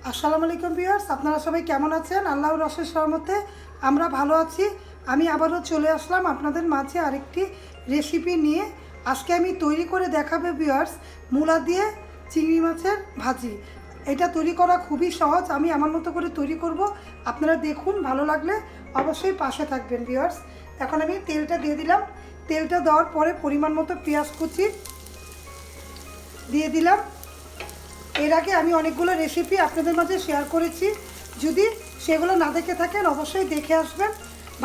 আসসালামু আলাইকুম ভিউয়ার্স, আপনারা সবাই কেমন আছেন? আল্লাহর অশেষ রহমতে আমরা ভালো আছি। আমি আবারও চলে আসলাম আপনাদের মাঝে আরেকটি রেসিপি নিয়ে। আজকে আমি তৈরি করে দেখাবো ভিউয়ার্স, মূলা দিয়ে চিংড়ি মাছের ভাজি। এটা তৈরি করা খুবই সহজ, আমি আমার মতো করে তৈরি করব। আপনারা দেখুন, ভালো লাগলে অবশ্যই পাশে থাকবেন ভিউয়ার্স। এখন আমি তেলটা দিয়ে দিলাম। তেলটা দেওয়ার পরে পরিমাণ মতো পেঁয়াজ কুচি দিয়ে দিলাম। এর আগে আমি অনেকগুলো রেসিপি আপনাদের মাঝে শেয়ার করেছি, যদি সেগুলো না দেখে থাকেন অবশ্যই দেখে আসবেন।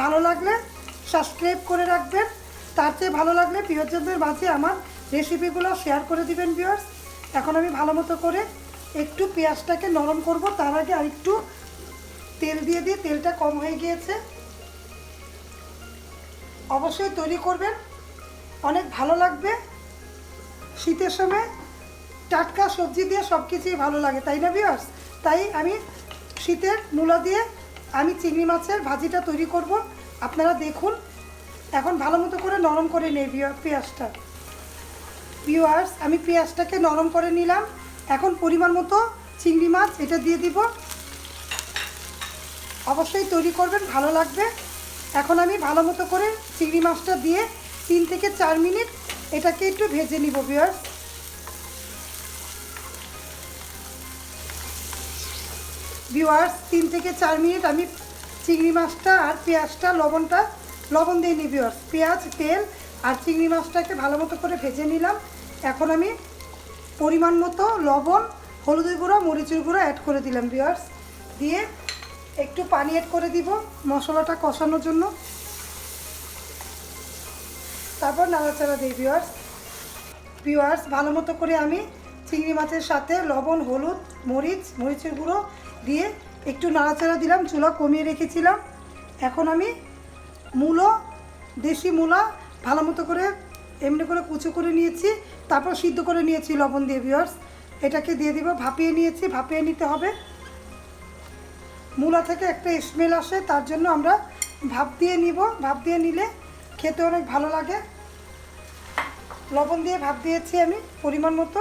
ভালো লাগলে সাবস্ক্রাইব করে রাখবেন। তার চেয়ে ভালো লাগলে প্রিয়জনদের মাঝে আমার রেসিপিগুলো শেয়ার করে দিবেন ভিউয়ার্স। এখন আমি ভালো মতো করে একটু পেঁয়াজটাকে নরম করব। তার আগে আরেকটু তেল দিয়ে দিই, তেলটা কম হয়ে গিয়েছে। অবশ্যই তৈরি করবেন, অনেক ভালো লাগবে। শীতের সময় টাটকা সবজি দিয়ে সব কিছুই ভালো লাগে, তাই না ভিউয়ার্স? তাই আমি শীতের মূলা দিয়ে আমি চিংড়ি মাছের ভাজিটা তৈরি করব। আপনারা দেখুন। এখন ভালো মতো করে নরম করে নেই পেঁয়াজটা। ভিউয়ার্স, আমি পেঁয়াজটাকে নরম করে নিলাম। এখন পরিমাণ মতো চিংড়ি মাছ এটা দিয়ে দিব। অবশ্যই তৈরি করবেন, ভালো লাগবে। এখন আমি ভালো মতো করে চিংড়ি মাছটা দিয়ে 3 থেকে 4 মিনিট এটাকে একটু ভেজে নিব ভিউয়ার্স। ভিউয়ার্স, 3 থেকে 4 মিনিট আমি চিংড়ি মাছটা আর পেঁয়াজটা লবণ দিয়ে নিই ভিউয়ার্স। পেঁয়াজ, তেল আর চিংড়ি মাছটাকে ভালো মতো করে ভেজে নিলাম। এখন আমি পরিমাণ মতো লবণ, হলুদের গুঁড়ো, মরিচের গুঁড়ো অ্যাড করে দিলাম ভিউয়ার্স। দিয়ে একটু পানি অ্যাড করে দিব মশলাটা কষানোর জন্য। তারপর নাড়াচাড়া দিই ভিউয়ার্স। ভালো মতো করে আমি চিংড়ি মাছের সাথে লবণ, হলুদ, মরিচের গুঁড়ো দিয়ে একটু নাড়াচাড়া দিলাম। চুলা কমিয়ে রেখেছিলাম। এখন আমি দেশি মূলা ভালো মতো করে এমনি করে কুচো করে নিয়েছি, তারপর সিদ্ধ করে নিয়েছি লবণ দিয়ে ভিউয়ার্স। এটাকে দিয়ে দিব। ভাপিয়ে নিয়েছি, ভাপিয়ে নিতে হবে। মূলা থেকে একটা স্মেল আসে, তার জন্য আমরা ভাপ দিয়ে নিব। ভাপ দিয়ে নিলে খেতে অনেক ভালো লাগে। লবণ দিয়ে ভাপ দিয়েছি আমি পরিমাণ মতো।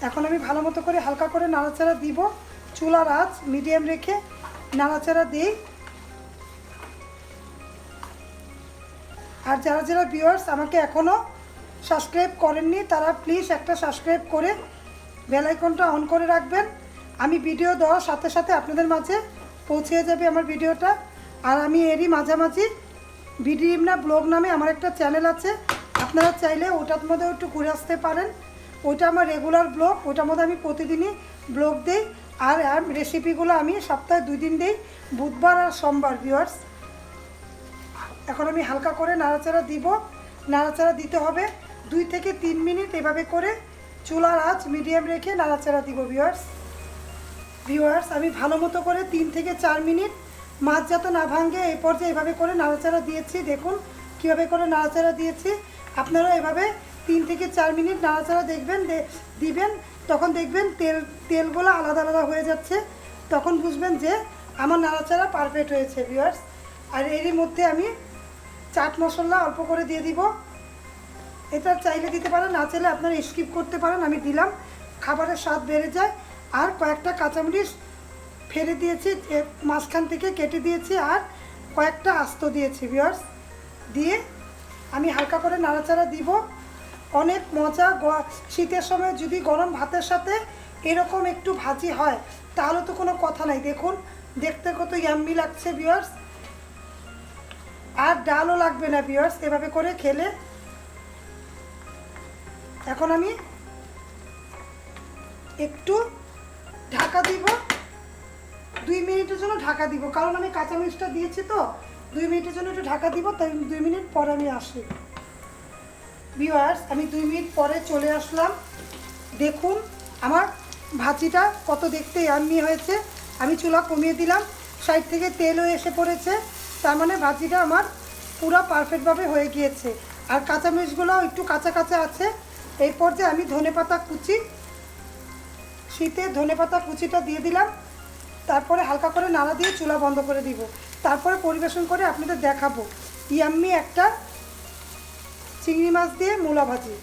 এখন আমি ভালো মতো করে হালকা করে নাড়াচাড়া দিব। চুলার আঁচ মিডিয়াম রেখে নাড়াচাড়া দিই। আর যারা যারা ভিউয়ার্স আমাকে এখনও সাবস্ক্রাইব করেননি, তারা প্লিজ একটা সাবস্ক্রাইব করে বেল আইকনটা অন করে রাখবেন। আমি ভিডিও দেওয়ার সাথে সাথে আপনাদের মাঝে পৌঁছে যাবে আমার ভিডিওটা। আর আমি এরই মাঝামাঝি রিমনা ব্লগ নামে আমার একটা চ্যানেল আছে, আপনারা চাইলে ওটার মধ্যে একটু ঘুরে আসতে পারেন। ওইটা আমার রেগুলার ব্লগ, ওটার মধ্যে আমি প্রতিদিনই ব্লগ দিই। আর রেসিপিগুলো আমি সপ্তাহে 2 দিন দিই, বুধবার আর সোমবার ভিউয়ার্স। এখন আমি হালকা করে নাড়াচাড়া দিব। নাড়াচাড়া দিতে হবে 2 থেকে 3 মিনিট। এভাবে করে চুলার আঁচ মিডিয়াম রেখে নাড়াচাড়া দিব ভিউয়ার্স। আমি ভালো মতো করে 3 থেকে 4 মিনিট মাছ যাতে না ভাঙে এই পর্যায়ে এভাবে করে নাড়াচাড়া দিয়েছি। দেখুন কীভাবে করে নাড়াচাড়া দিয়েছি। আপনারা এভাবে 3 থেকে 4 মিনিট নাড়াচাড়া দিবেন। তখন দেখবেন তেলগুলো আলাদা আলাদা হয়ে যাচ্ছে। তখন বুঝবেন যে আমার নাড়াচাড়া পারফেক্ট হয়েছে ভিউয়ার্স। আর এরই মধ্যে আমি চাট মশলা অল্প করে দিয়ে দিব। এটা চাইলে দিতে পারেন, না চাইলে আপনারা স্কিপ করতে পারেন। আমি দিলাম, খাবারের স্বাদ বেড়ে যায়। আর কয়েকটা কাঁচামরিচ ফেলে দিয়েছি, মাঝখান থেকে কেটে দিয়েছি। আর কয়েকটা আস্ত দিয়েছি ভিউয়ার্স। দিয়ে আমি হালকা করে নাড়াচাড়া দিব। অনেক মজা। শীতের সময় যদি গরম ভাতের সাথে এরকম একটু ভাজি হয় তাহলে তো কোনো কথা নাই। দেখুন দেখতে কত ইয়াম্মি লাগছে ভিউয়ার্স। আর ডালও লাগবে না ভিউয়ার্স এভাবে করে খেলে। এখন আমি একটু ঢাকা দিব, 2 মিনিটের জন্য ঢাকা দিব, কারণ আমি কাঁচামরিচটা দিয়েছি তো। 2 মিনিটের জন্য একটু ঢাকা দিব, তাই 2 মিনিট পরে আমি আসি ভিউয়ার্স। আমি 2 মিনিট পরে চলে আসলাম। দেখুন আমার ভাজিটা কত দেখতে ইয়াম্মি হয়েছে। আমি চুলা কমিয়ে দিলাম, সাইড থেকে তেলও এসে পড়েছে। তার মানে ভাজিটা আমার পুরো পারফেক্টভাবে হয়ে গিয়েছে। আর কাঁচামরিচগুলো একটু কাঁচা কাঁচা আছে। এই পর্যায়ে আমি ধনেপাতা কুচি, শীতে ধনেপাতা কুচিটা দিয়ে দিলাম। তারপরে হালকা করে নাড়া দিয়ে চুলা বন্ধ করে দিব। তারপরে পরিবেশন করে আপনাদের দেখাবো ইয়াম্মি একটা চিংড়ি মাছ দিয়ে মূলা ভাজি।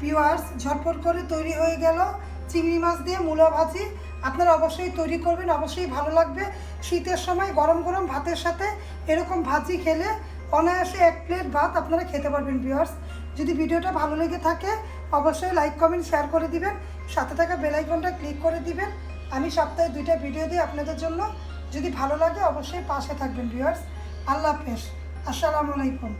ভিউয়ার্স, ঝটপট করে তৈরি হয়ে গেল চিংড়ি মাছ দিয়ে মূলা ভাজি আপনারা অবশ্যই তৈরি করবেন, অবশ্যই ভালো লাগবে। শীতের সময় গরম গরম ভাতের সাথে এরকম ভাজি খেলে অনায়াসে 1 প্লেট ভাত আপনারা খেতে পারবেন ভিউয়ার্স। যদি ভিডিওটা ভালো লেগে থাকে অবশ্যই লাইক কমেন্ট শেয়ার করে দিবেন, সাথে থাকা বেল আইকনটা ক্লিক করে দিবেন। আমি সপ্তাহে 2টা ভিডিও দিই আপনাদের জন্য। যদি ভালো লাগে অবশ্যই পাশে থাকবেন ভিউয়ার্স। আল্লাহ হাফেজ, আসসালামু আলাইকুম।